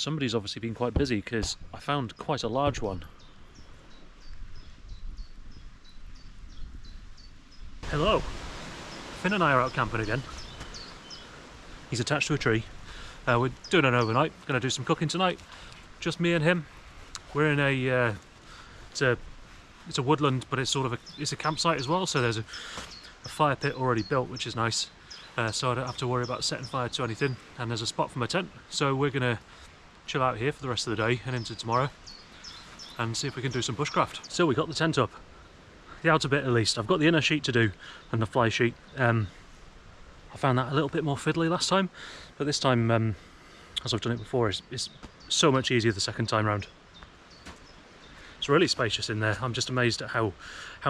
somebody's obviously been quite busy because I found quite a large one. Hello! Finn and I are out camping again. He's attached to a tree. We're doing an overnight, going to do some cooking tonight. Just me and him. We're in a, it's a woodland, but it's sort of it's a campsite as well, so there's a fire pit already built, which is nice. So I don't have to worry about setting fire to anything, and there's a spot for my tent. So we're going to chill out here for the rest of the day and into tomorrow and see if we can do some bushcraft. So we got the tent up. The outer bit at least. I've got the inner sheet to do and the fly sheet. I found that a little bit more fiddly last time, but this time, as I've done it before, it's so much easier the second time round. It's really spacious in there. I'm just amazed at how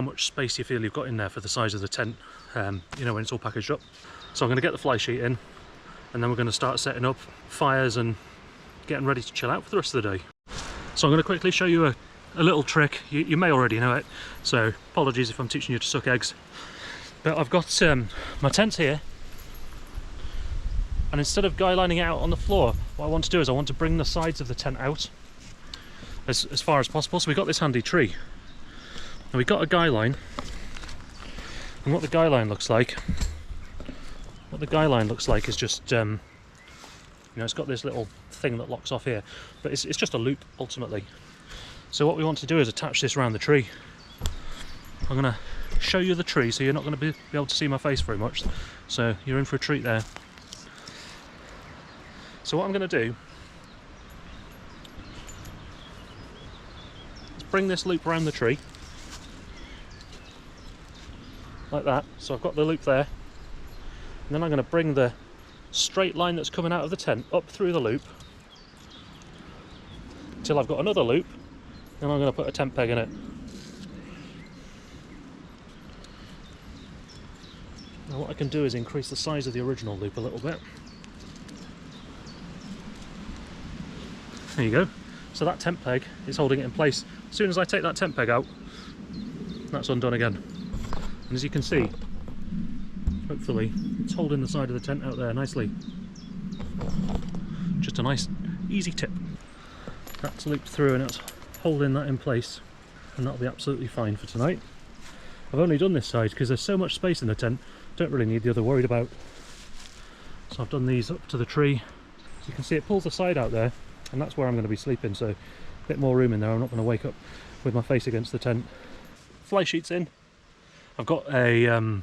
much space you feel you've got in there for the size of the tent, you know, when it's all packaged up. So I'm going to get the fly sheet in, and then we're going to start setting up fires and getting ready to chill out for the rest of the day. So I'm going to quickly show you a little trick. You may already know it, so apologies if I'm teaching you to suck eggs. But I've got my tent here, and instead of guy lining it out on the floor, what I want to do is I want to bring the sides of the tent out as far as possible. So we've got this handy tree, and we've got a guy line, and what the guy line looks like is just you know, it's got this little thing that locks off here, but it's just a loop ultimately. So what we want to do is attach this around the tree. I'm going to show you the tree, so you're not going to be able to see my face very much, so you're in for a treat there. So what I'm going to do is bring this loop around the tree like that. So I've got the loop there, and then I'm going to bring the straight line that's coming out of the tent up through the loop till I've got another loop, and I'm going to put a tent peg in it. Now what I can do is increase the size of the original loop a little bit. There you go. So that tent peg is holding it in place. As soon as I take that tent peg out, that's undone again. And as you can see, hopefully, it's holding the side of the tent out there nicely. Just a nice, easy tip. That's looped through and it's holding that in place, and that'll be absolutely fine for tonight. I've only done this side because there's so much space in the tent, don't really need the other worried about. So I've done these up to the tree. So you can see it pulls the side out there, and that's where I'm going to be sleeping, so a bit more room in there. I'm not going to wake up with my face against the tent. Fly sheets in. I've got a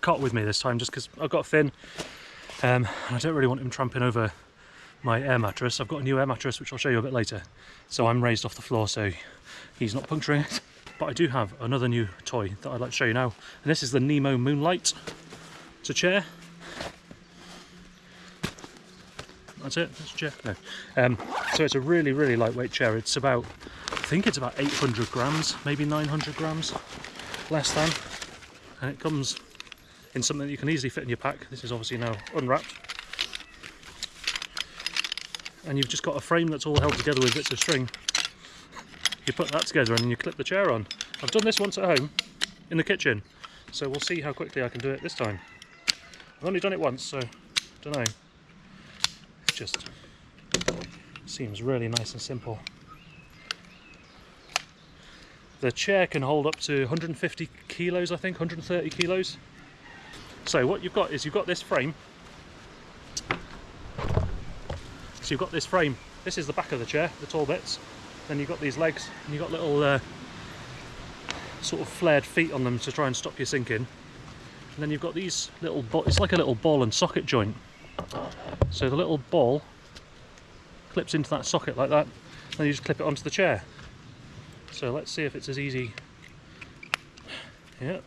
cot with me this time just because I've got Finn. I don't really want him tramping over my air mattress. I've got a new air mattress which I'll show you a bit later, so I'm raised off the floor so he's not puncturing it. But I do have another new toy that I'd like to show you now, and this is the Nemo Moonlite. It's a chair. That's it, that's a chair. No. So it's a really, really lightweight chair. It's about, I think it's about 800 grams, maybe 900 grams, less than. And it comes in something that you can easily fit in your pack. This is obviously now unwrapped. And you've just got a frame that's all held together with bits of string. You put that together and then you clip the chair on. I've done this once at home, in the kitchen, so we'll see how quickly I can do it this time. I've only done it once, so, don't know. It just seems really nice and simple. The chair can hold up to 150 kilos, I think, 130 kilos. So what you've got is you've got this frame. So you've got this frame. This is the back of the chair, the tall bits. Then you've got these legs, and you've got little sort of flared feet on them to try and stop you sinking. And then you've got these little, it's like a little ball and socket joint. So the little ball clips into that socket like that, and then you just clip it onto the chair. So let's see if it's as easy. Yeah.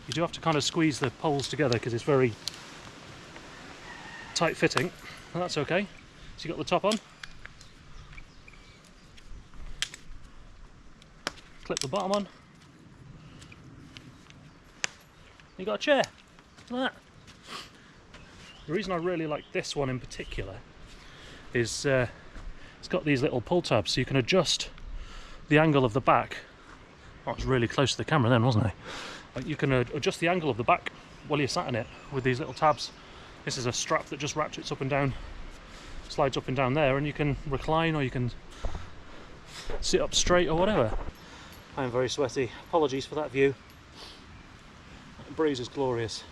You do have to kind of squeeze the poles together because it's very tight fitting, and that's okay. So you got the top on, clip the bottom on, you got a chair, like that. The reason I really like this one in particular is it's got these little pull tabs, so you can adjust the angle of the back. Oh, I was really close to the camera then, wasn't I? You can adjust the angle of the back while you're sat in it with these little tabs. This is a strap that just ratchets up and down, slides up and down there, and you can recline or you can sit up straight or whatever. I am very sweaty. Apologies for that view. The breeze is glorious.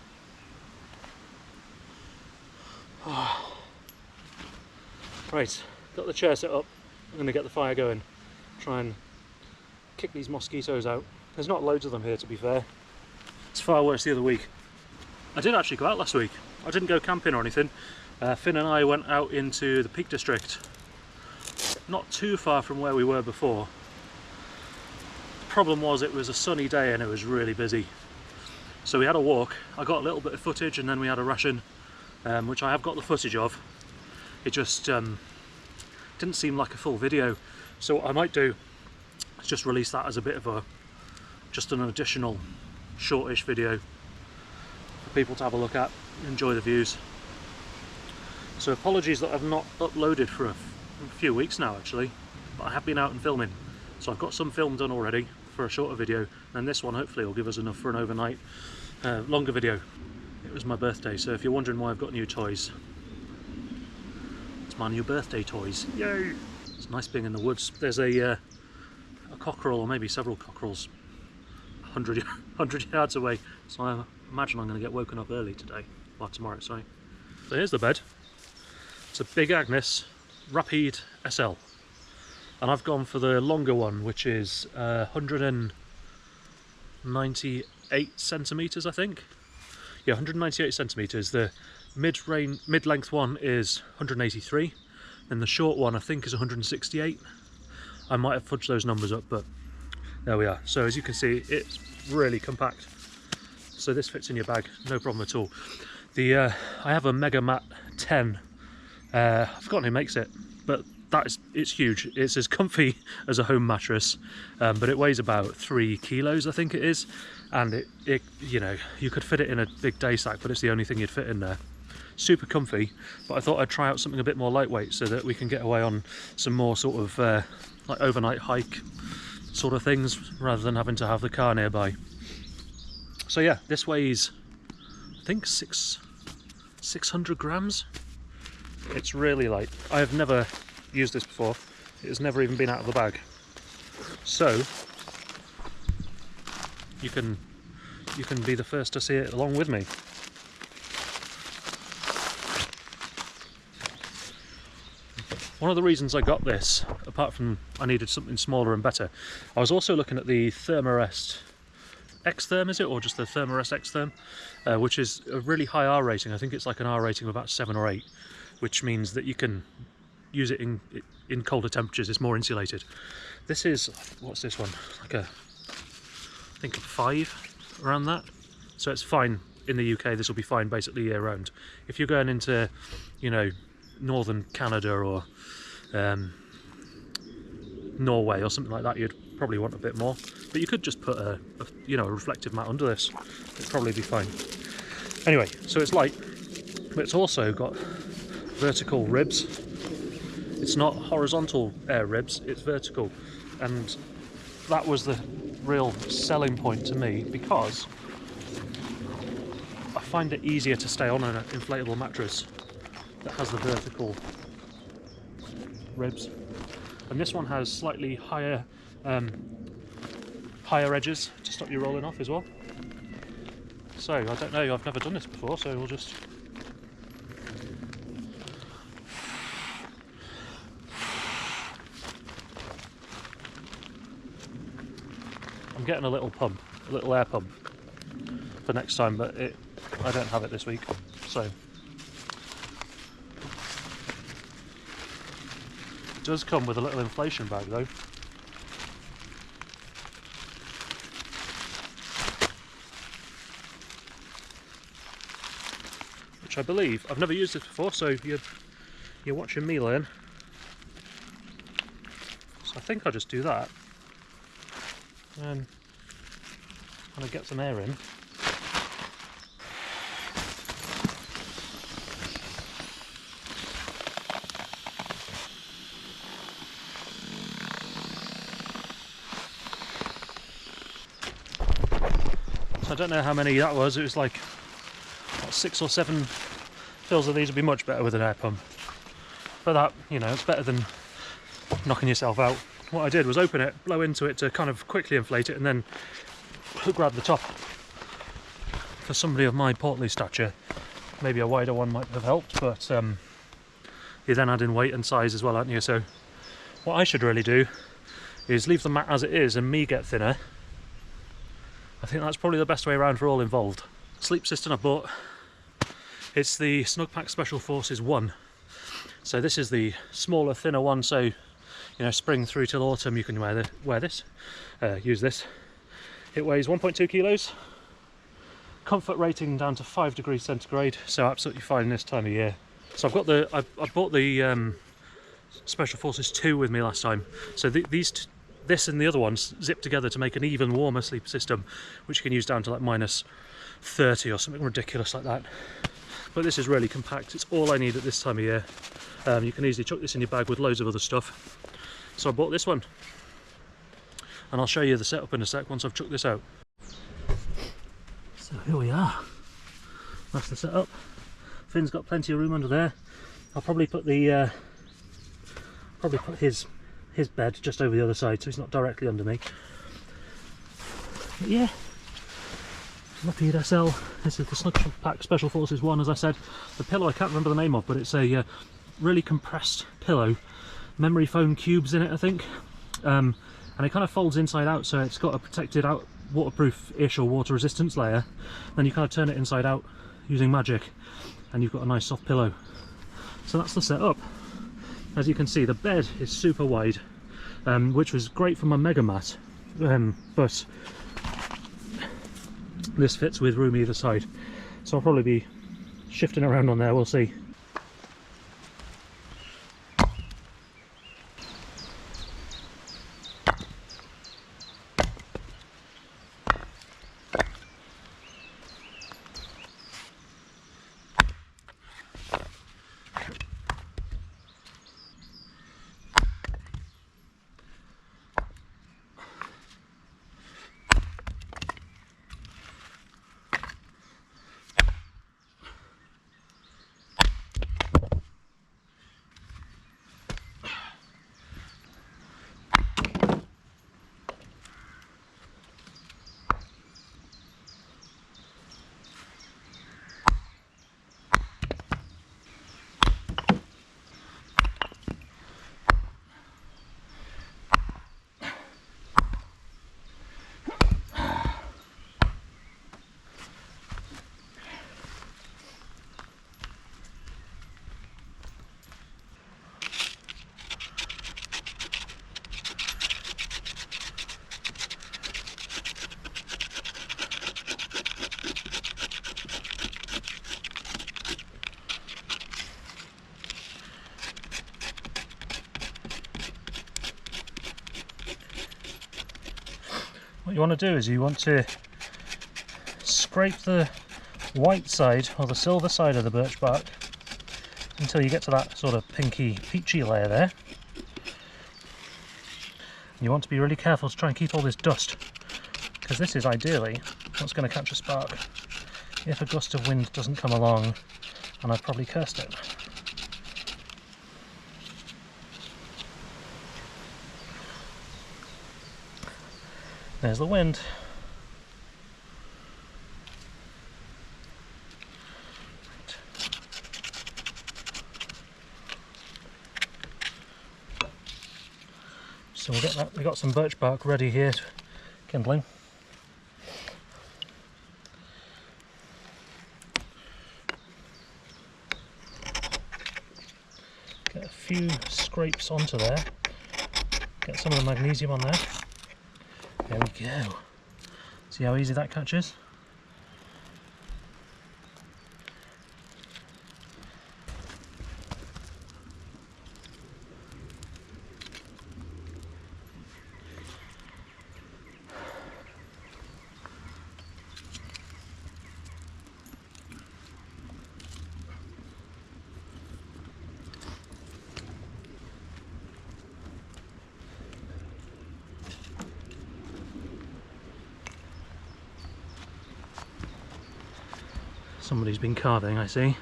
Right, got the chair set up. I'm going to get the fire going. Try and kick these mosquitoes out. There's not loads of them here, to be fair. It's far worse the other week. I did actually go out last week. I didn't go camping or anything. Finn and I went out into the Peak District. Not too far from where we were before. The problem was it was a sunny day and it was really busy. So we had a walk. I got a little bit of footage and then we had a ration, which I have got the footage of. It just didn't seem like a full video. So what I might do is just release that as a bit of just an additional shortish video for people to have a look at, enjoy the views. So apologies that I've not uploaded for a few weeks now actually, but I have been out and filming. So I've got some film done already for a shorter video, and this one hopefully will give us enough for an overnight longer video. It was my birthday, so if you're wondering why I've got new toys, it's my new birthday toys. Yay! It's nice being in the woods. There's a cockerel, or maybe several cockerels, 100 yards away, so I imagine I'm going to get woken up early today, well tomorrow, sorry. So here's the bed. It's a big Agnes Rapide SL, and I've gone for the longer one, which is 198 centimeters, I think. Yeah, 198 centimeters. The mid-length one is 183, and the short one I think is 168. I might have fudged those numbers up, but there we are. So as you can see, it's really compact. So this fits in your bag, no problem at all. I have a Mega Mat 10. I've forgotten who makes it, but it's huge. It's as comfy as a home mattress, but it weighs about 3 kilos, I think it is, and it you know, you could fit it in a big day sack, but it's the only thing you'd fit in there. Super comfy, but I thought I'd try out something a bit more lightweight so that we can get away on some more sort of like overnight hike sort of things, rather than having to have the car nearby. So yeah, this weighs, I think 600 grams. It's really light. I have never used this before. It has never even been out of the bag. So you can be the first to see it along with me. One of the reasons I got this, apart from I needed something smaller and better, I was also looking at the Thermarest X-Therm, is it? Or just the Thermarest X-Therm, which is a really high R rating. I think it's like an R rating of about 7 or 8, which means that you can use it in colder temperatures. It's more insulated. This is, what's this one? Like I think a 5, around that. So it's fine in the UK. This will be fine basically year round. If you're going into, you know, northern Canada or Norway or something like that, you'd probably want a bit more. But you could just put a reflective mat under this. It'd probably be fine. Anyway, so it's light, but it's also got vertical ribs. It's not horizontal air ribs, it's vertical, and that was the real selling point to me, because I find it easier to stay on an inflatable mattress that has the vertical ribs, and this one has slightly higher edges to stop you rolling off as well. So I don't know, I've never done this before, so we'll just I'm getting a little pump, a little air pump for next time, but I don't have it this week, so it does come with a little inflation bag though. Which I believe, I've never used this before, so you're watching me learn. So I think I'll just do that. And kind of get some air in. So I don't know how many that was. It was like what, 6 or 7 fills of these would be much better with an air pump. But that, you know, it's better than knocking yourself out. What I did was open it, blow into it to kind of quickly inflate it, and then grab the top. For somebody of my portly stature, maybe a wider one might have helped, but you then add in weight and size as well, aren't you? So what I should really do is leave the mat as it is and me get thinner. I think that's probably the best way around for all involved. Sleep system I bought, it's the Snugpak Special Forces 1. So this is the smaller, thinner one, so you know, spring through till autumn you can use this. It weighs 1.2 kilos. Comfort rating down to 5 degrees centigrade, so absolutely fine this time of year. So I bought the Special Forces 2 with me last time. So this and the other ones zip together to make an even warmer sleep system, which you can use down to like minus 30 or something ridiculous like that. But this is really compact. It's all I need at this time of year. You can easily chuck this in your bag with loads of other stuff. So I bought this one, and I'll show you the setup in a sec once I've chucked this out. So here we are. That's the setup. Finn's got plenty of room under there. I'll probably put the his bed just over the other side, so he's not directly under me. But yeah, Rapide SL. This is the Snugpak Special Forces 1, as I said. The pillow I can't remember the name of, but it's a really compressed pillow. Memory foam cubes in it, I think. And it kind of folds inside out, so it's got a protected out waterproof-ish or water resistance layer. Then you kind of turn it inside out using magic, and you've got a nice soft pillow. So that's the setup. As you can see, the bed is super wide, which was great for my mega mat, but this fits with room either side, so I'll probably be shifting around on there, we'll see. What you want to do is you want to scrape the white side or the silver side of the birch bark until you get to that sort of pinky peachy layer there. You want to be really careful to try and keep all this dust, because this is ideally what's going to catch a spark if a gust of wind doesn't come along, and I've probably cursed it. There's the wind. So we'll get that. We've got some birch bark ready here, kindling. Get a few scrapes onto there. Get some of the magnesium on there. There we go. See how easy that catches? Somebody's been carving, I see. You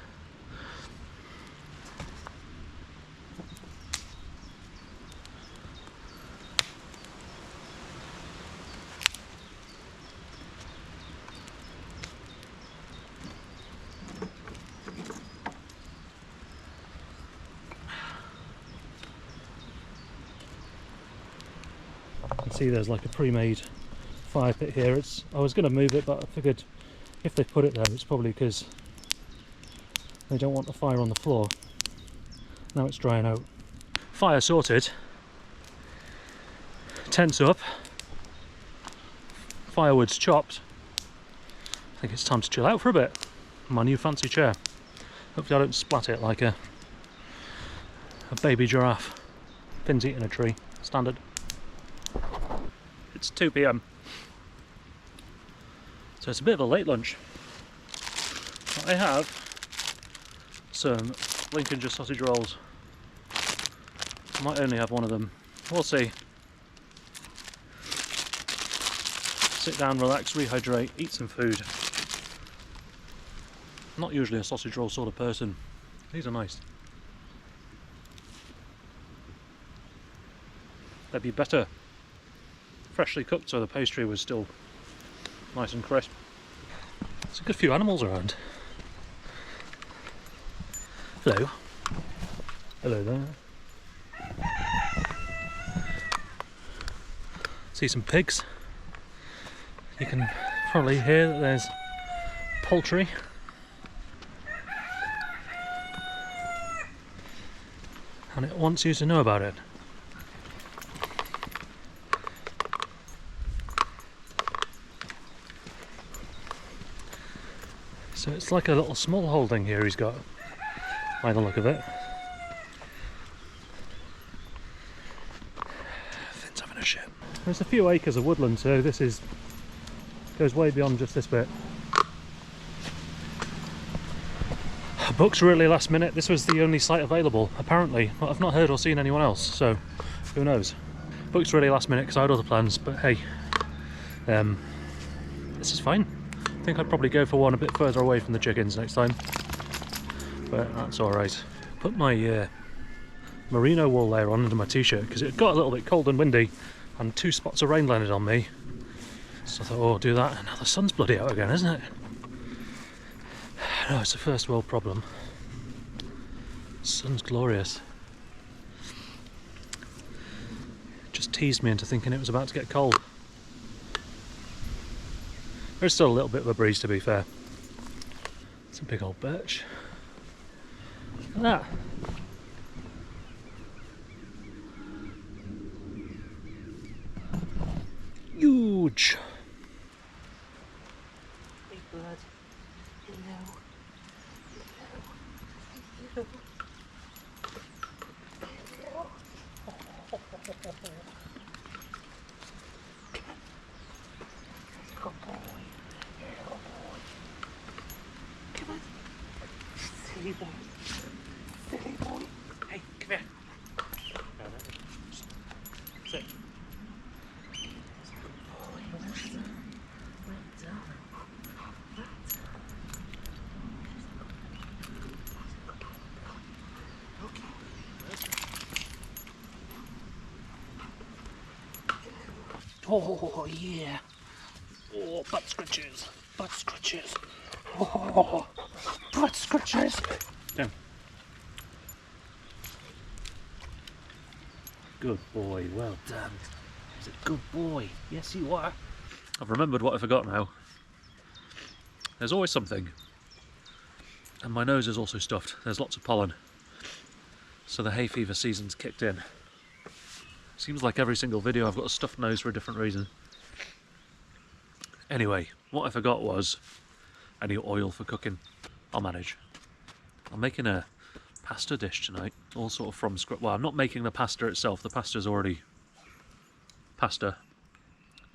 can see there's like a pre-made fire pit here. I was going to move it, but I figured if they put it there, it's probably because they don't want the fire on the floor. Now it's drying out. Fire sorted. Tents up. Firewood's chopped. I think it's time to chill out for a bit. My new fancy chair. Hopefully I don't splat it like a baby giraffe. Pins eating a tree. Standard. It's 2 PM. So it's a bit of a late lunch. I have some Lincolnshire sausage rolls. I might only have one of them. We'll see. Sit down, relax, rehydrate, eat some food. I'm not usually a sausage roll sort of person. These are nice. They'd be better freshly cooked so the pastry was still nice and crisp. There's a good few animals around. Hello. Hello there. See some pigs. You can probably hear that there's poultry. And it wants you to know about it. So it's like a little small holding here he's got, by the look of it. Finn's having a shit. There's a few acres of woodland, so this goes way beyond just this bit. Booked really last minute. This was the only site available, apparently. But I've not heard or seen anyone else, so who knows. Booked really last minute because I had other plans, but hey, this is fine. I think I'd probably go for one a bit further away from the chickens next time, but that's alright. Put my merino wool layer on under my t-shirt because it got a little bit cold and windy and 2 spots of rain landed on me. So I thought, oh, I'll do that, and now the sun's bloody out again, isn't it? No, it's a first world problem. The sun's glorious. Just teased me into thinking it was about to get cold. There's still a little bit of a breeze, to be fair. Some big old birch. Look at that. Huge. Big bird. Hello. Good boy. Good boy. Come on. Silly boy. Silly boy. Hey, come here. Sit. Oh yeah. Oh, butt scratches. Butt scratches. Oh, butt scratches. Down. Good boy, well done. He's a good boy. Yes, you are. I've remembered what I forgot now. There's always something. And my nose is also stuffed. There's lots of pollen. So the hay fever season's kicked in. Seems like every single video I've got a stuffed nose for a different reason. Anyway, what I forgot was I need oil for cooking. I'll manage. I'm making a pasta dish tonight, all sort of from scratch. Well, I'm not making the pasta itself. The pasta's already pasta.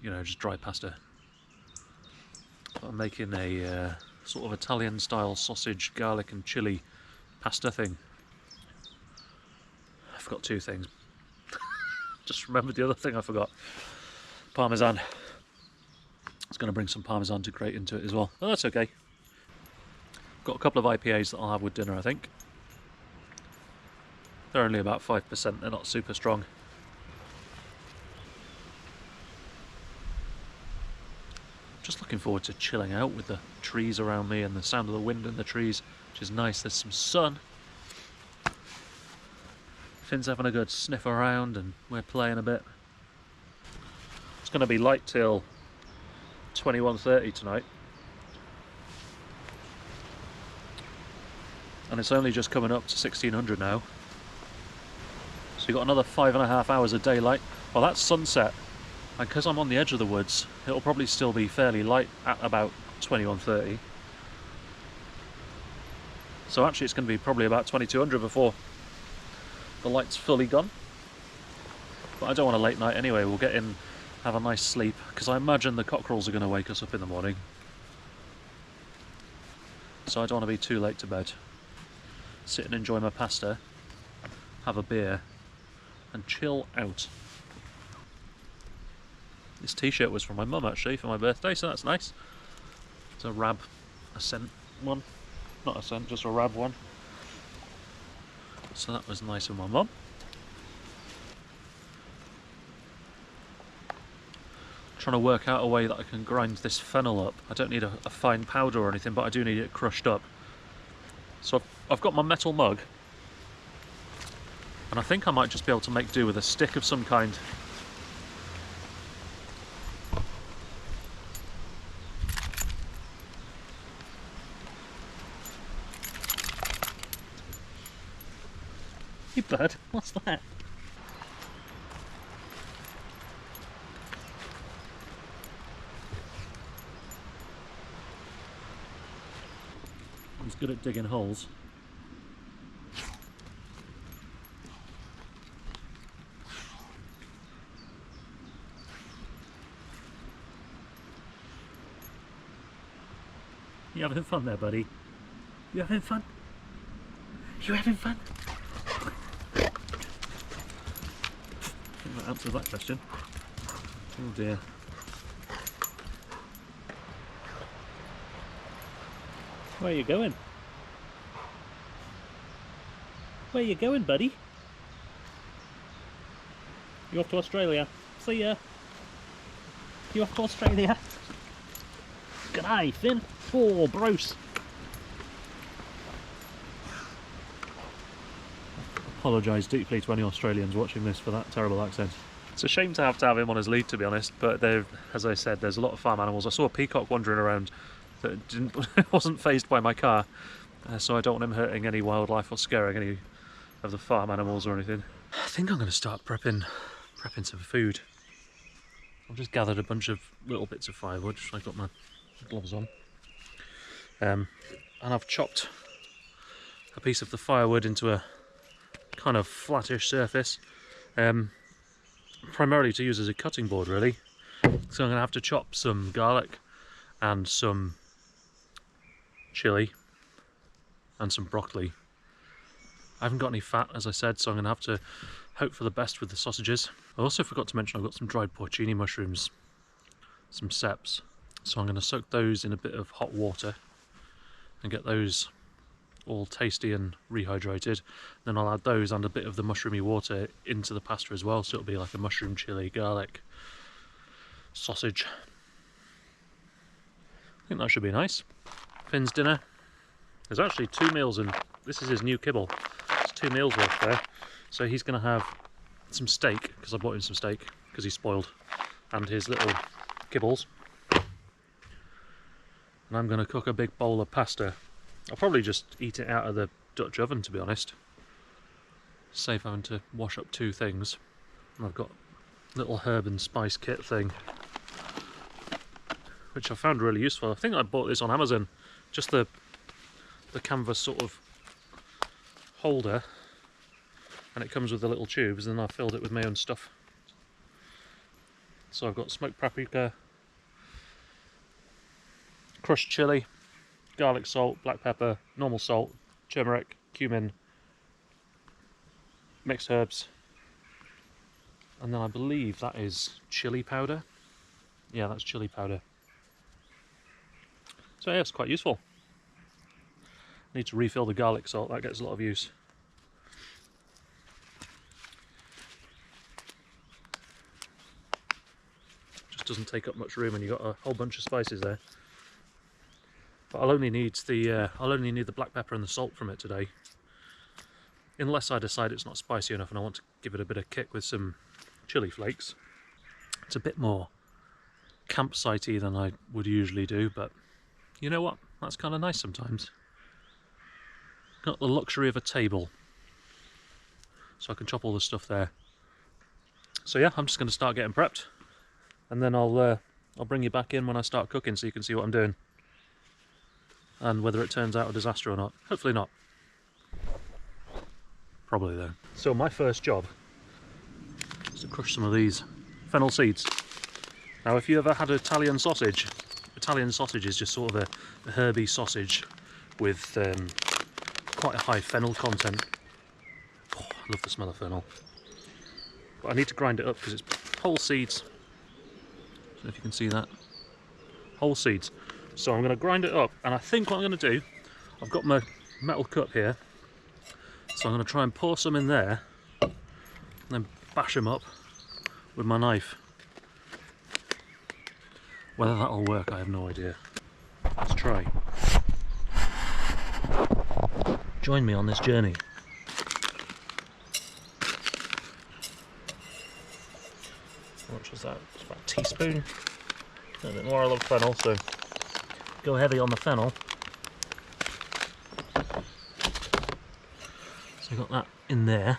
You know, just dry pasta. But I'm making a sort of Italian style sausage, garlic and chilli pasta thing. I forgot 2 things. Just remembered the other thing I forgot. Parmesan. I was going to bring some parmesan to grate into it as well. Oh, that's okay. Got a couple of IPAs that I'll have with dinner, I think. They're only about 5%, they're not super strong. Just looking forward to chilling out with the trees around me and the sound of the wind in the trees, which is nice. There's some sun. Finn's having a good sniff around and we're playing a bit. It's going to be light till 21:30 tonight. And it's only just coming up to 1600 now. So you've got another 5.5 hours of daylight. Well, that's sunset. And because I'm on the edge of the woods, it'll probably still be fairly light at about 21:30. So actually it's going to be probably about 2200 before the light's fully gone. But I don't want a late night anyway. We'll get in, have a nice sleep, because I imagine the cockerels are going to wake us up in the morning. So I don't want to be too late to bed. Sit and enjoy my pasta, have a beer, and chill out. This t-shirt was from my mum actually for my birthday, so that's nice. It's a Rab Ascent one. Not Ascent, just a Rab one. So that was nice of my mum. Trying to work out a way that I can grind this fennel up. I don't need a fine powder or anything, but I do need it crushed up. So I've got my metal mug, and I think I might just be able to make do with a stick of some kind. You bird, what's that? He's good at digging holes. You having fun there, buddy? You having fun? You having fun? I think that answers that question. Oh dear. Where are you going? Where are you going, buddy? You off to Australia? See ya! You off to Australia? G'day, Finn! Oh, Bruce! Apologise deeply to any Australians watching this for that terrible accent. It's a shame to have him on his lead, to be honest, but as I said, there's a lot of farm animals. I saw a peacock wandering around that wasn't fazed by my car, so I don't want him hurting any wildlife or scaring any of the farm animals or anything. I think I'm going to start prepping some food. I've just gathered a bunch of little bits of firewood. I've got my gloves on, and I've chopped a piece of the firewood into a kind of flattish surface, primarily to use as a cutting board, really. So I'm going to have to chop some garlic and some chili and some broccoli. I haven't got any fat, as I said, so I'm going to have to hope for the best with the sausages. I also forgot to mention I've got some dried porcini mushrooms, some ceps, so I'm going to soak those in a bit of hot water and get those all tasty and rehydrated. Then I'll add those and a bit of the mushroomy water into the pasta as well, so it'll be like a mushroom chili garlic sausage. I think that should be nice. Finn's dinner. There's actually 2 meals, and this is his new kibble. It's 2 meals worth there. So he's going to have some steak, because I bought him some steak, because he's spoiled, and his little kibbles. And I'm going to cook a big bowl of pasta. I'll probably just eat it out of the Dutch oven, to be honest. Save having to wash up 2 things. And I've got a little herb and spice kit thing, which I found really useful. I think I bought this on Amazon. Just the canvas sort of holder, and it comes with the little tubes, and then I filled it with my own stuff. So I've got smoked paprika, crushed chili, garlic salt, black pepper, normal salt, turmeric, cumin, mixed herbs, and then I believe that is chili powder. Yeah, that's chili powder. So yeah, it's quite useful. Need to refill the garlic salt, that gets a lot of use. Just doesn't take up much room and you've got a whole bunch of spices there. But I'll only need the black pepper and the salt from it today. Unless I decide it's not spicy enough and I want to give it a bit of kick with some chili flakes. It's a bit more campsite-y than I would usually do, but you know what? That's kind of nice sometimes. Got the luxury of a table, so I can chop all the stuff there. So yeah, I'm just going to start getting prepped, and then I'll bring you back in when I start cooking so you can see what I'm doing. And whether it turns out a disaster or not. Hopefully not. Probably though. So my first job is to crush some of these fennel seeds. Now if you ever had Italian sausage is just sort of a herby sausage with quite a high fennel content. Oh, I love the smell of fennel. But I need to grind it up because it's whole seeds. So if you can see that. Whole seeds. So I'm going to grind it up, and I think what I'm going to do, I've got my metal cup here, so I'm going to try and pour some in there, and then bash them up with my knife. Whether that'll work, I have no idea. Let's try. Join me on this journey. How much was that? It's about a teaspoon. A little bit more. I love fennel, so go heavy on the fennel. So I got that in there.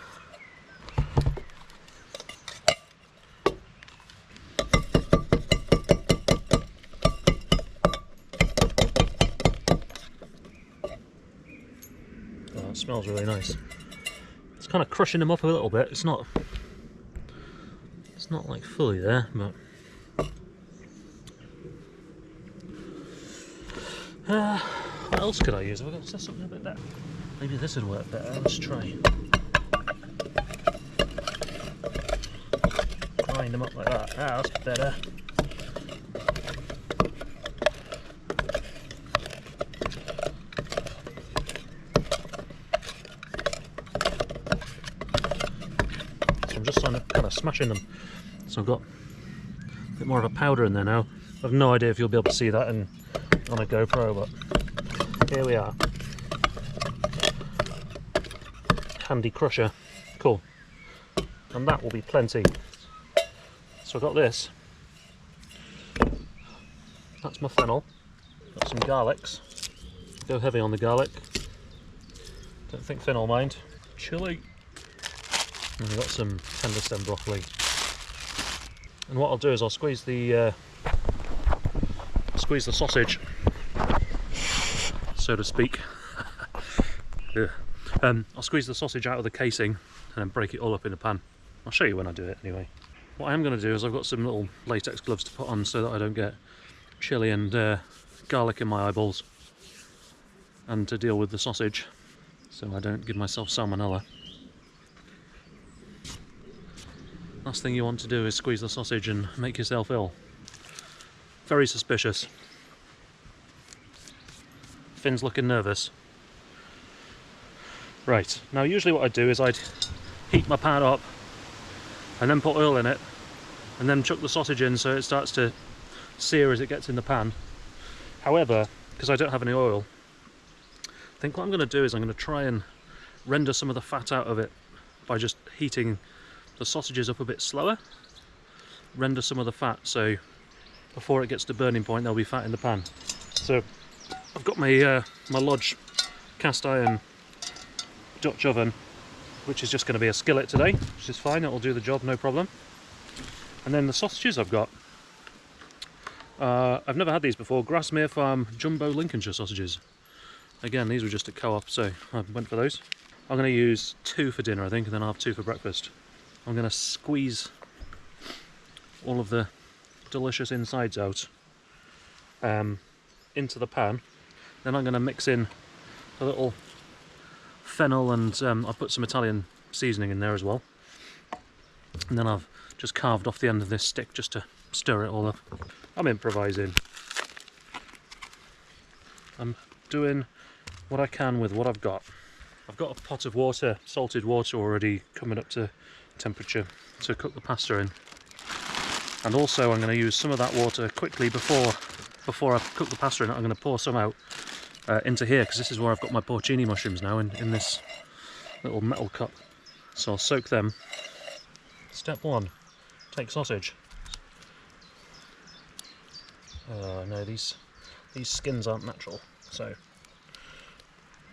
Oh, it smells really nice. It's kind of crushing them up a little bit. It's not like fully there, but what else could I use? Have I got to something a bit better? Maybe this would work better. Let's try. Grind them up like that. Ah, that's better. So I'm just kind of smashing them. So I've got a bit more of a powder in there now. I've no idea if you'll be able to see that on a GoPro, but here we are. Handy crusher, cool. And that will be plenty. So I've got this. That's my fennel. Got some garlics. Go heavy on the garlic. Don't think Finn will mind. Chili. And I've got some tender stem broccoli. And what I'll do is I'll squeeze the sausage, so to speak. I'll squeeze the sausage out of the casing and then break it all up in a pan. I'll show you when I do it anyway. What I am going to do is I've got some little latex gloves to put on so that I don't get chili and garlic in my eyeballs, and to deal with the sausage so I don't give myself salmonella. Last thing you want to do is squeeze the sausage and make yourself ill. Very suspicious. Finn's looking nervous. Right, now usually what I'd do is I'd heat my pan up and then put oil in it and then chuck the sausage in so it starts to sear as it gets in the pan. However, because I don't have any oil, I think what I'm going to do is I'm going to try and render some of the fat out of it by just heating the sausages up a bit slower. Render some of the fat so before it gets to burning point there'll be fat in the pan. So I've got my my Lodge cast iron Dutch oven, which is just going to be a skillet today, which is fine, it'll do the job, no problem. And then the sausages I've got, I've never had these before, Grasmere Farm Jumbo Lincolnshire sausages. Again, these were just at Co-op, so I went for those. I'm going to use 2 for dinner I think, and then I'll have 2 for breakfast. I'm going to squeeze all of the delicious insides out into the pan. Then I'm going to mix in a little fennel and I've put some Italian seasoning in there as well. And then I've just carved off the end of this stick just to stir it all up. I'm improvising. I'm doing what I can with what I've got. I've got a pot of water, salted water already coming up to temperature to cook the pasta in. And also I'm going to use some of that water quickly before I cook the pasta in. I'm going to pour some out into here, because this is where I've got my porcini mushrooms now, in this little metal cup. So I'll soak them. Step 1, take sausage. No, these skins aren't natural, so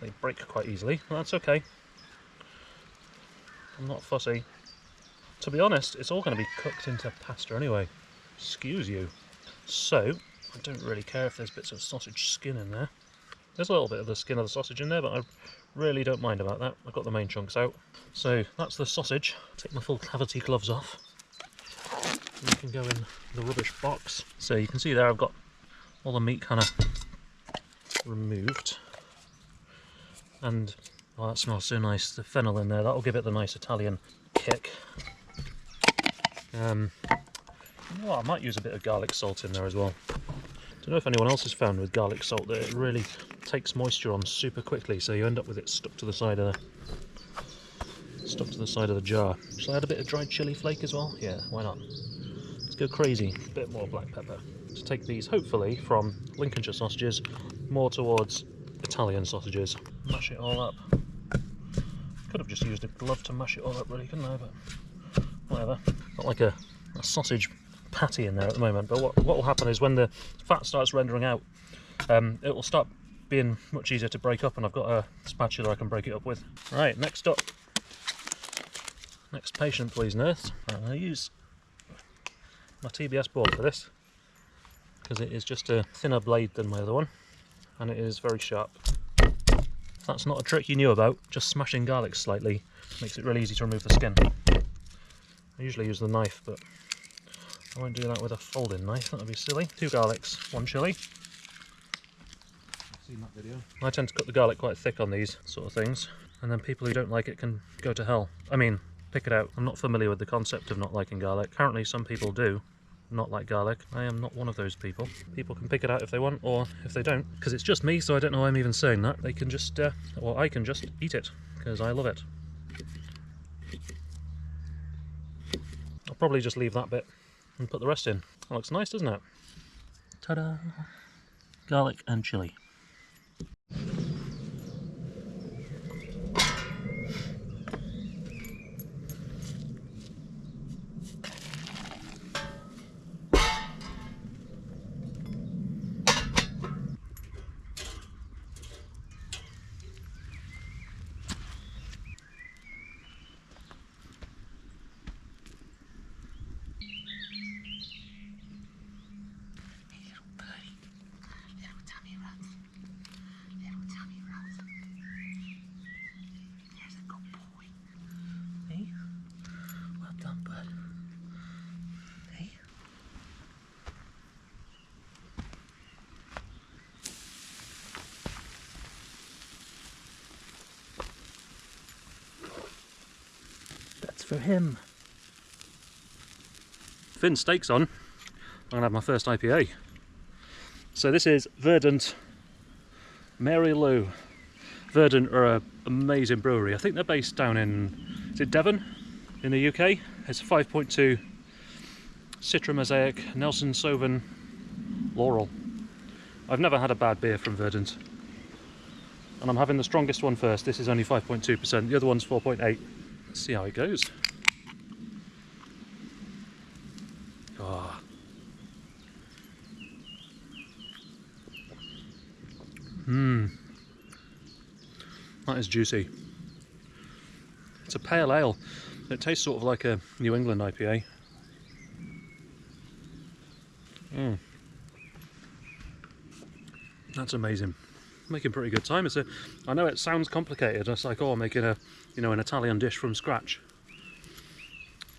they break quite easily. Well, that's okay. I'm not fussy. To be honest, it's all going to be cooked into pasta anyway. Excuse you. So, I don't really care if there's bits of sausage skin in there. There's a little bit of the skin of the sausage in there, but I really don't mind about that. I've got the main chunks out. So, that's the sausage. Take my full cavity gloves off. And we can go in the rubbish box. So you can see there I've got all the meat kind of removed. And, oh, that smells so nice. The fennel in there, that'll give it the nice Italian kick. Oh, I might use a bit of garlic salt in there as well. Don't know if anyone else has found with garlic salt that it really takes moisture on super quickly, so you end up with it stuck to the side of the jar. Shall I add a bit of dried chili flake as well? Yeah, why not? Let's go crazy. A bit more black pepper. To take these, hopefully, from Lincolnshire sausages more towards Italian sausages. Mash it all up. Could have just used a glove to mash it all up, really, couldn't I? But whatever. Got like a sausage patty in there at the moment, but what will happen is when the fat starts rendering out, it will start being much easier to break up, and I've got a spatula I can break it up with. Right, next up. Next patient, please, nurse. I'm going to use my TBS Boar for this, because it is just a thinner blade than my other one, and it is very sharp. If that's not a trick you knew about, just smashing garlic slightly makes it really easy to remove the skin. I usually use the knife, but I won't do that with a folding knife, that would be silly. 2 garlics, 1 chilli. I've seen that video. I tend to cut the garlic quite thick on these sort of things, and then people who don't like it can go to hell. I mean, pick it out. I'm not familiar with the concept of not liking garlic. Apparently some people do not like garlic. I am not one of those people. People can pick it out if they want, or if they don't, because it's just me, so I don't know why I'm even saying that. They can just, or I can just eat it, because I love it. I'll probably just leave that bit and put the rest in. That looks nice, doesn't it? Ta-da! Garlic and chilli. For him. Fin steaks on. I'm gonna have my first IPA. So this is Verdant Mary Lou. Verdant are an amazing brewery. I think they're based down in, is it Devon in the UK? It's 5.2 Citra Mosaic, Nelson Sauvin, Laurel. I've never had a bad beer from Verdant. And I'm having the strongest one first. This is only 5.2%. The other one's 4.8. Let's see how it goes. Oh. That is juicy. It's a pale ale. It tastes sort of like a New England IPA. That's amazing. Making pretty good time. I know it sounds complicated. It's like, oh, making a, an Italian dish from scratch.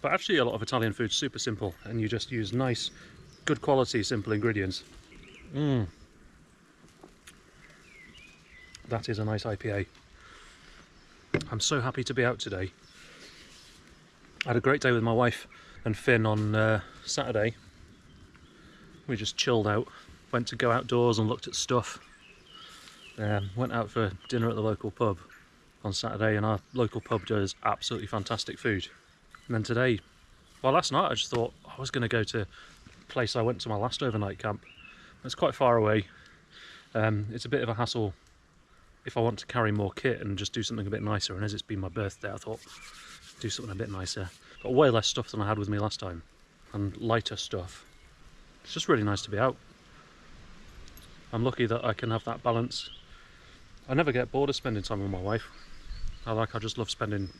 But actually, a lot of Italian food's super simple, and you just use nice, good quality, simple ingredients. That is a nice IPA. I'm so happy to be out today. I had a great day with my wife and Finn on Saturday. We just chilled out, went to go outdoors and looked at stuff. Went out for dinner at the local pub on Saturday, and our local pub does absolutely fantastic food. And then today, well, last night I just thought I was going to go to the place I went to my last overnight camp. It's quite far away. It's a bit of a hassle if I want to carry more kit and just do something a bit nicer, and as it's been my birthday I thought do something a bit nicer. Got way less stuff than I had with me last time, and lighter stuff. It's just really nice to be out. I'm lucky that I can have that balance. I never get bored of spending time with my wife. I just love spending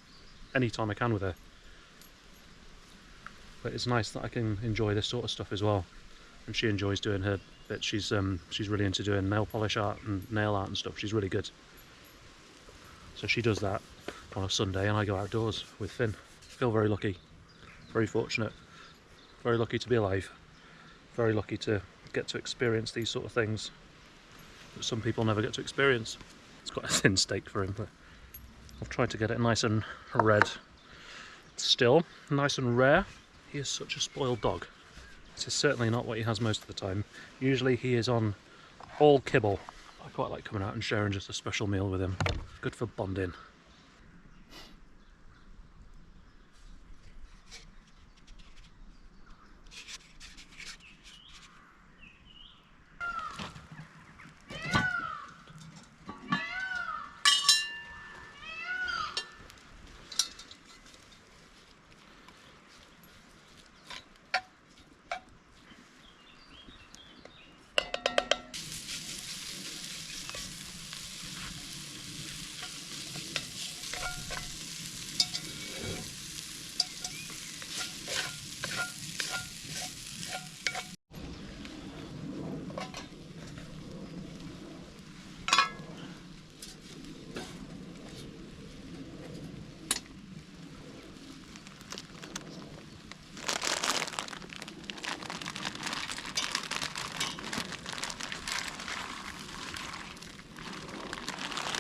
any time I can with her. But it's nice that I can enjoy this sort of stuff as well. And she enjoys doing her bit. She's really into doing nail polish art and nail art and stuff. She's really good. So she does that on a Sunday, and I go outdoors with Finn. Feel very lucky, very fortunate, very lucky to be alive, very lucky to get to experience these sort of things that some people never get to experience. It's quite a thin steak for him, but I've tried to get it nice and red. Still nice and rare. He is such a spoiled dog. This is certainly not what he has most of the time. Usually he is on all kibble. I quite like coming out and sharing just a special meal with him. Good for bonding.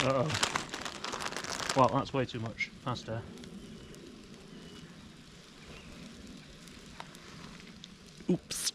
Uh-oh. Well, that's way too much pasta. Oops.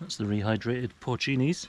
That's the rehydrated porcinis.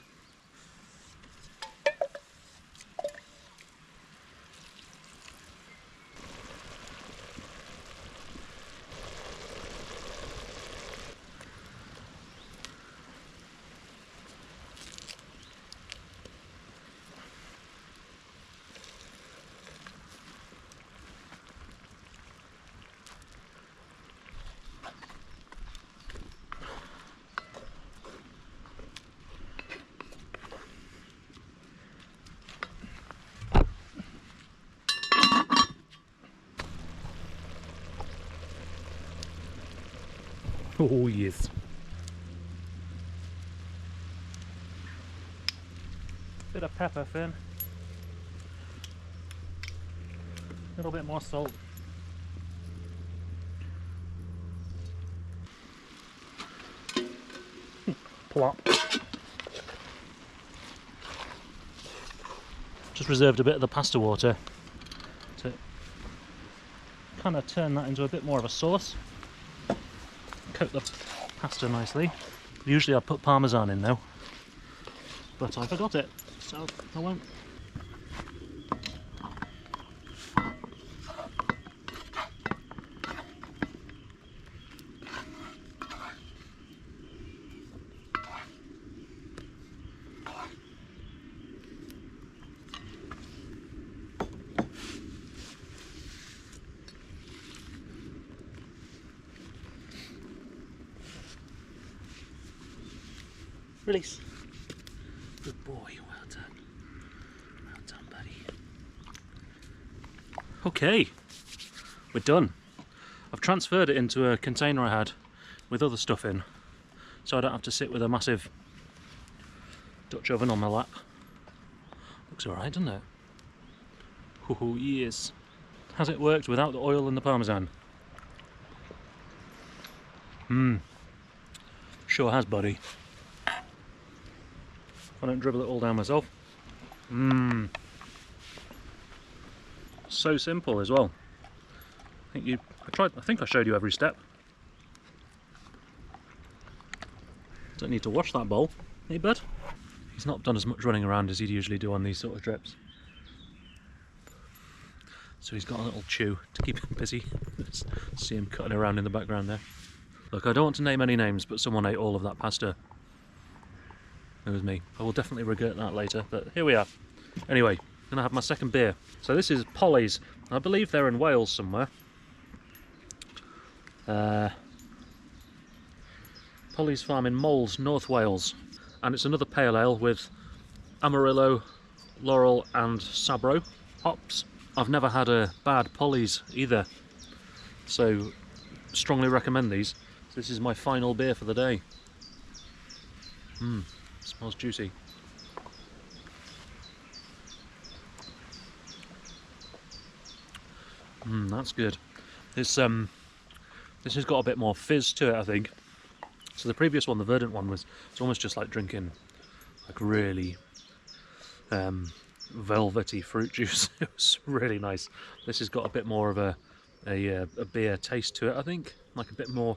Oh yes. Bit of pepper, Finn. A little bit more salt. Plop. Just reserved a bit of the pasta water to kind of turn that into a bit more of a sauce. Coat the pasta nicely. Usually I'd put parmesan in though, but I forgot it, so I won't. Release. Good boy, well done. Well done, buddy. Okay, we're done. I've transferred it into a container I had with other stuff in, so I don't have to sit with a massive Dutch oven on my lap. Looks alright, doesn't it? Oh yes. Has it worked without the oil and the parmesan? Sure has, buddy. If I don't dribble it all down myself. So simple as well. I think I showed you every step. Don't need to wash that bowl, hey bud? He's not done as much running around as he'd usually do on these sort of trips. So he's got a little chew to keep him busy. See him cutting around in the background there. Look, I don't want to name any names, but someone ate all of that pasta. It was me. I will definitely regret that later, but here we are. Anyway, I'm gonna have my second beer. So this is Polly's. I believe they're in Wales somewhere. Polly's Farm in Moles, North Wales. And it's another pale ale with Amarillo, Laurel and Sabre hops. I've never had a bad Polly's either, so strongly recommend these. This is my final beer for the day. Smells juicy. That's good. This has got a bit more fizz to it, I think. So the previous one, the Verdant one, it's almost just like drinking like really velvety fruit juice. It was really nice. This has got a bit more of a beer taste to it, I think. Like a bit more.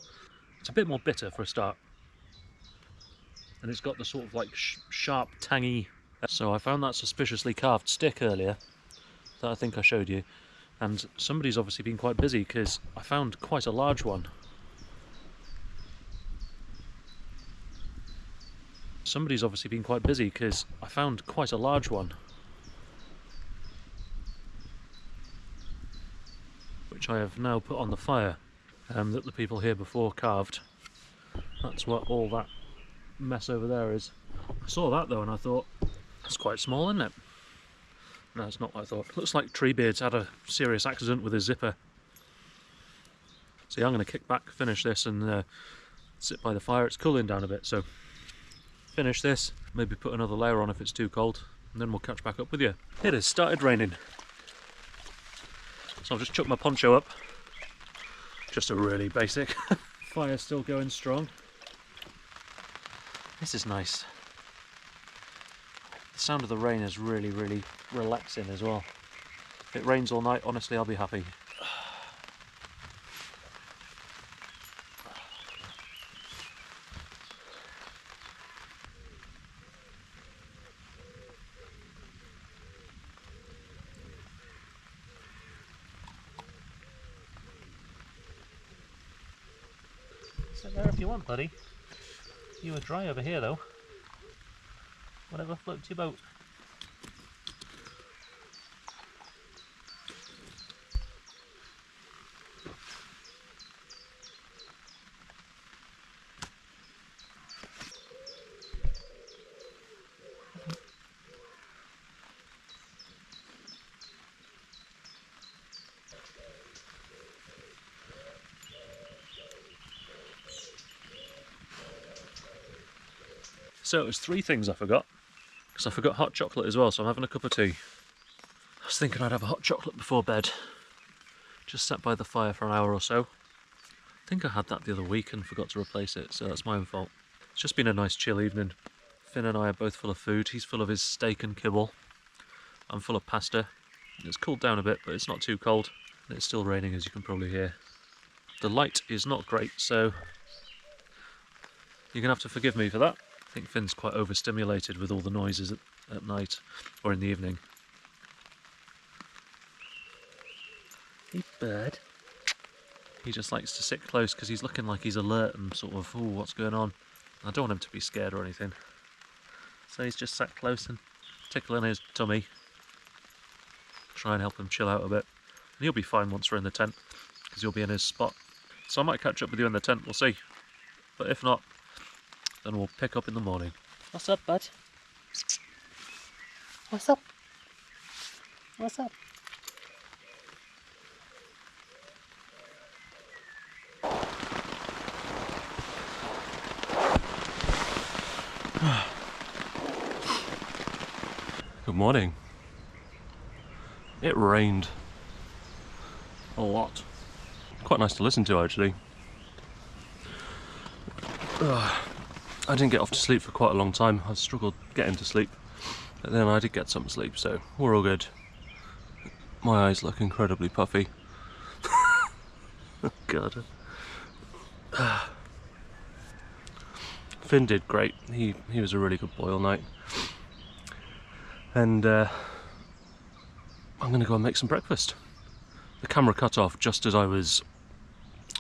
It's a bit more bitter for a start, and it's got the sort of like sharp, tangy. So I found that suspiciously carved stick earlier that I think I showed you, and somebody's obviously been quite busy because I found quite a large one. Somebody's obviously been quite busy because I found quite a large one, which I have now put on the fire, that the people here before carved. That's what all that mess over there is. I saw that though and I thought, that's quite small, isn't it? No, it's not what I thought. Looks like Treebeard's had a serious accident with his zipper. So yeah, I'm going to kick back, finish this and sit by the fire. It's cooling down a bit, so finish this, maybe put another layer on if it's too cold, and then we'll catch back up with you. It has started raining. So I've just chucked my poncho up. Just a really basic. Fire's still going strong. This is nice. The sound of the rain is really, really relaxing as well. If it rains all night, honestly, I'll be happy. Sit there if you want, buddy. You were dry over here though. Whatever floats your boat. So it was three things I forgot, because I forgot hot chocolate as well, so I'm having a cup of tea. I was thinking I'd have a hot chocolate before bed. Just sat by the fire for an hour or so. I think I had that the other week and forgot to replace it, so that's my own fault. It's just been a nice chill evening. Finn and I are both full of food. He's full of his steak and kibble. I'm full of pasta. It's cooled down a bit, but it's not too cold. And it's still raining, as you can probably hear. The light is not great, so you're going to have to forgive me for that. I think Finn's quite overstimulated with all the noises at night or in the evening. Hey bird. He just likes to sit close because he's looking like he's alert and sort of, ooh, what's going on? I don't want him to be scared or anything. So he's just sat close and tickling his tummy. Try and help him chill out a bit. And he'll be fine once we're in the tent because he'll be in his spot. So I might catch up with you in the tent, we'll see. But if not, then we'll pick up in the morning. What's up, bud? What's up? What's up? Good morning. It rained a lot. Quite nice to listen to, actually. I didn't get off to sleep for quite a long time. I struggled getting to sleep, but then I did get some sleep, so we're all good. My eyes look incredibly puffy. Oh God. Finn did great. He was a really good boy all night. And I'm going to go and make some breakfast. The camera cut off just as I was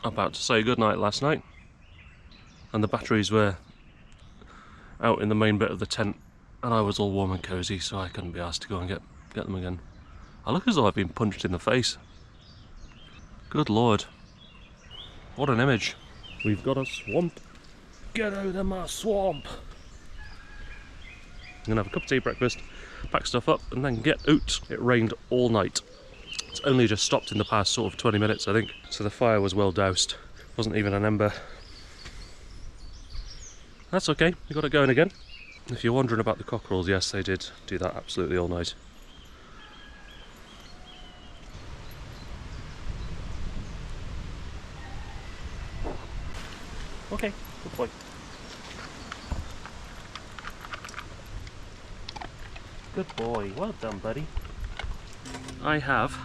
about to say goodnight last night, and the batteries were out in the main bit of the tent, and I was all warm and cosy, so I couldn't be asked to go and get them again. I look as though I've been punched in the face. Good lord. What an image. We've got a swamp. Get out of my swamp. I'm gonna have a cup of tea, breakfast, pack stuff up, and then get out. It rained all night. It's only just stopped in the past sort of 20 minutes, I think. So the fire was well doused. Wasn't even an ember. That's okay, we got it going again. If you're wondering about the cockerels, yes, they did do that absolutely all night. Okay, good boy. Good boy, well done, buddy. I have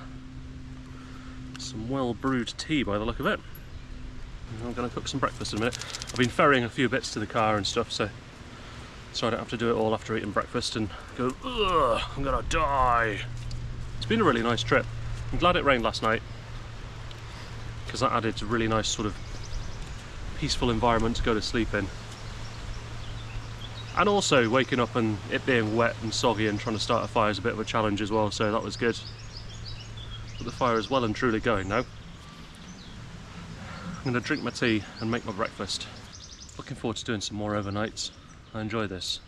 some well brewed tea by the look of it. I'm going to cook some breakfast in a minute. I've been ferrying a few bits to the car and stuff, so I don't have to do it all after eating breakfast and go, ugh, I'm gonna die. It's been a really nice trip. I'm glad it rained last night, because that added a really nice sort of peaceful environment to go to sleep in. And also waking up and it being wet and soggy and trying to start a fire is a bit of a challenge as well, so that was good. But the fire is well and truly going now. I'm going to drink my tea and make my breakfast. Looking forward to doing some more overnights. I enjoy this.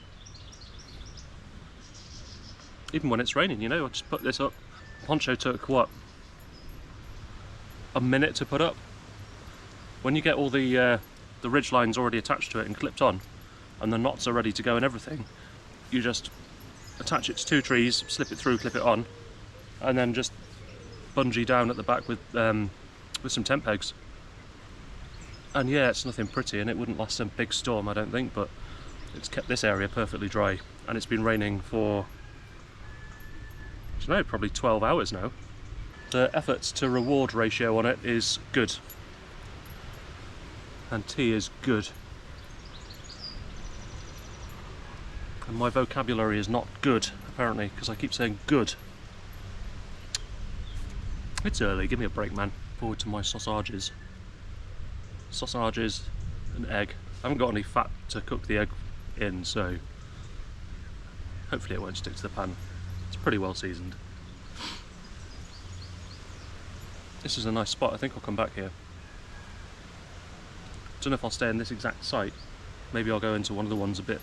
Even when it's raining, you know, I just put this up. Poncho took, what, a minute to put up? When you get all the ridge lines already attached to it and clipped on, and the knots are ready to go and everything, you just attach it to two trees, slip it through, clip it on, and then just bungee down at the back with some tent pegs. And yeah, it's nothing pretty, and it wouldn't last a big storm, I don't think, but it's kept this area perfectly dry, and it's been raining for, I don't know, probably 12 hours now. The efforts to reward ratio on it is good, and tea is good, and my vocabulary is not good apparently, because I keep saying good. It's early, give me a break, man. Forward to my sausages. Sausages and egg. I haven't got any fat to cook the egg in, so hopefully it won't stick to the pan. It's pretty well seasoned. This is a nice spot, I think I'll come back here. Don't know if I'll stay in this exact site. Maybe I'll go into one of the ones a bit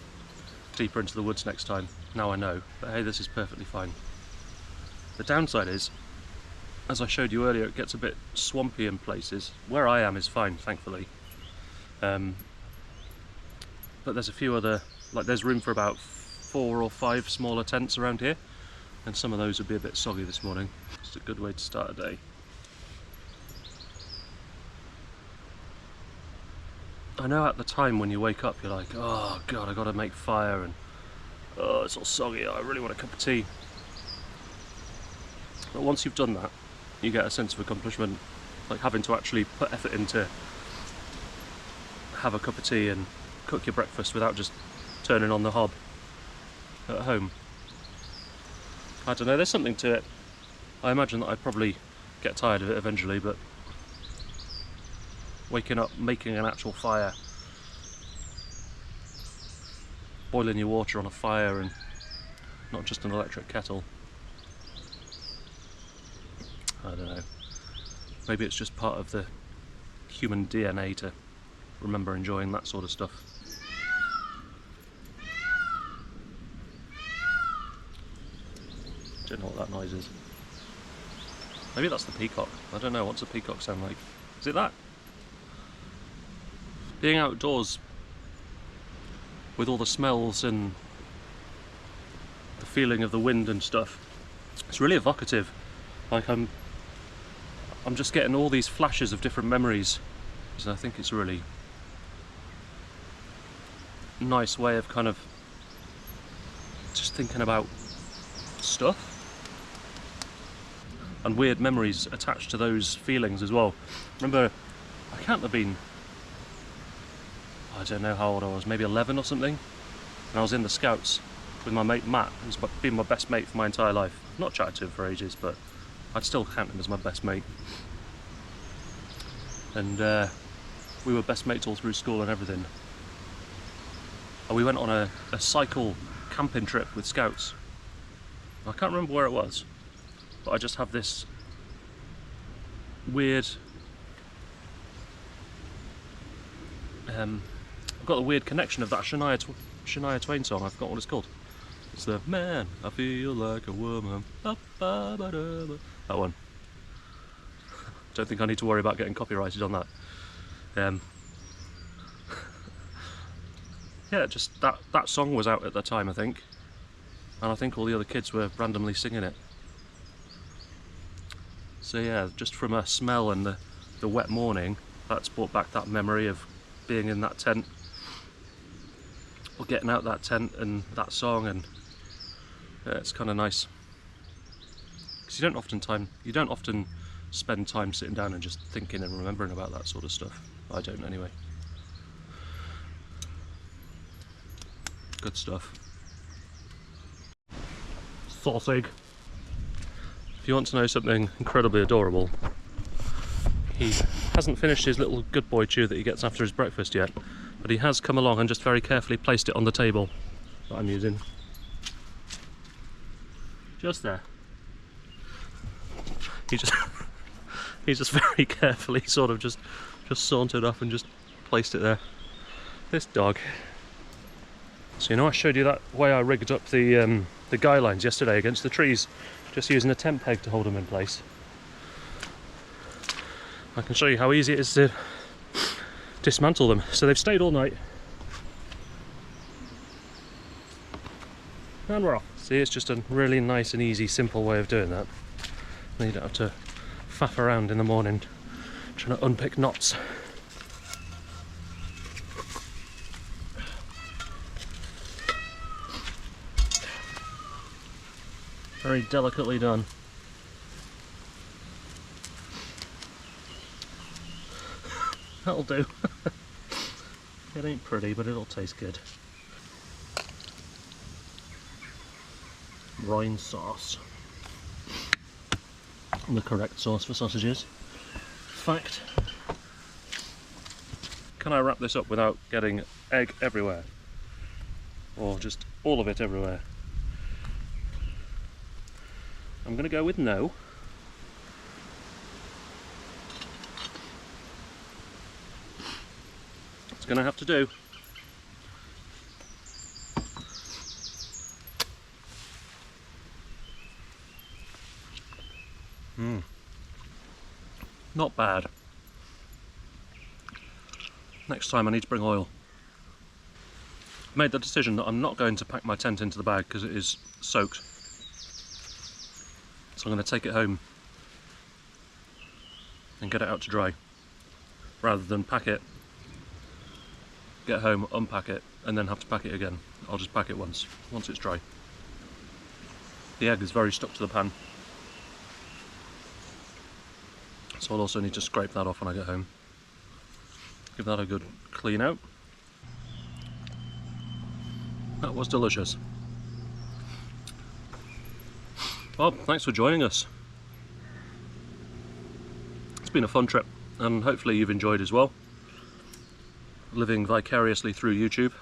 deeper into the woods next time. Now I know, but hey, this is perfectly fine. The downside is, as I showed you earlier, it gets a bit swampy in places. Where I am is fine, thankfully. But there's a few other, like there's room for about 4 or 5 smaller tents around here, and some of those would be a bit soggy this morning. Just a good way to start a day. I know at the time when you wake up you're like, oh god, I gotta make fire, and oh, it's all soggy, I really want a cup of tea. But once you've done that, you get a sense of accomplishment, like having to actually put effort into have a cup of tea and cook your breakfast without just turning on the hob at home. I don't know, there's something to it. I imagine that I'd probably get tired of it eventually, but waking up, making an actual fire, boiling your water on a fire and not just an electric kettle. I don't know. Maybe it's just part of the human DNA to remember enjoying that sort of stuff. Don't know what that noise is. Maybe that's the peacock. I don't know. What's a peacock sound like? Is it that? Being outdoors with all the smells and the feeling of the wind and stuff, it's really evocative. Like I'm just getting all these flashes of different memories. So I think it's a really nice way of kind of just thinking about stuff and weird memories attached to those feelings as well. Remember, I can't have been, I don't know how old I was, maybe 11 or something, and I was in the Scouts with my mate Matt, who's been my best mate for my entire life. I've not chatted to him for ages, but I'd still count him as my best mate. And we were best mates all through school and everything. And we went on a cycle camping trip with Scouts. I can't remember where it was, but I just have this weird, I've got a weird connection of that Shania Twain song. I forgot what it's called. It's the "Man, I feel like a woman." That one. Don't think I need to worry about getting copyrighted on that. Yeah, just that song was out at the time, I think, and I think all the other kids were randomly singing it. So yeah, just from a smell and the wet morning, that's brought back that memory of being in that tent, or getting out that tent and that song, and yeah, it's kind of nice. Because you don't often spend time sitting down and just thinking and remembering about that sort of stuff. I don't anyway. Good stuff. Sausage. If you want to know something incredibly adorable, he hasn't finished his little good boy chew that he gets after his breakfast yet, but he has come along and just very carefully placed it on the table that I'm using. Just there. He just very carefully sort of just sauntered up and just placed it there. This dog. So you know, I showed you that way I rigged up the guy lines yesterday against the trees, just using a tent peg to hold them in place. I can show you how easy it is to dismantle them. So they've stayed all night. And we're off. See, it's just a really nice and easy, simple way of doing that. Then you don't have to faff around in the morning trying to unpick knots. Very delicately done. That'll do. It ain't pretty, but it'll taste good. Brine sauce. The correct sauce for sausages. Fact. Can I wrap this up without getting egg everywhere? Or just all of it everywhere? I'm going to go with no. It's going to have to do. Not bad. Next time I need to bring oil. I made the decision that I'm not going to pack my tent into the bag because it is soaked. So I'm going to take it home and get it out to dry, rather than pack it, get home, unpack it, and then have to pack it again. I'll just pack it once it's dry. The egg is very stuck to the pan, so I'll also need to scrape that off when I get home. Give that a good clean out. That was delicious. Well, thanks for joining us. It's been a fun trip, and hopefully you've enjoyed as well. Living vicariously through YouTube.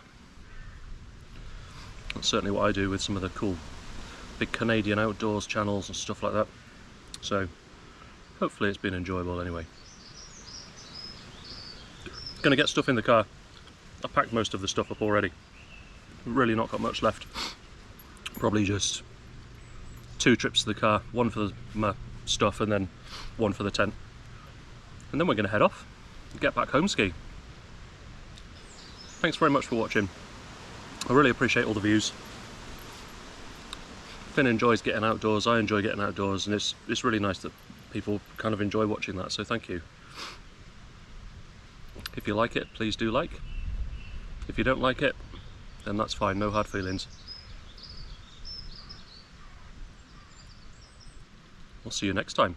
That's certainly what I do with some of the cool big Canadian outdoors channels and stuff like that. So hopefully it's been enjoyable anyway. Gonna get stuff in the car. I packed most of the stuff up already. Really not got much left. Probably just 2 trips to the car, one for my stuff and then one for the tent. And then we're going to head off and get back home ski. Thanks very much for watching. I really appreciate all the views. Finn enjoys getting outdoors, I enjoy getting outdoors, and it's really nice that people kind of enjoy watching that, so thank you. If you like it, please do like. If you don't like it, then that's fine, no hard feelings. We'll see you next time.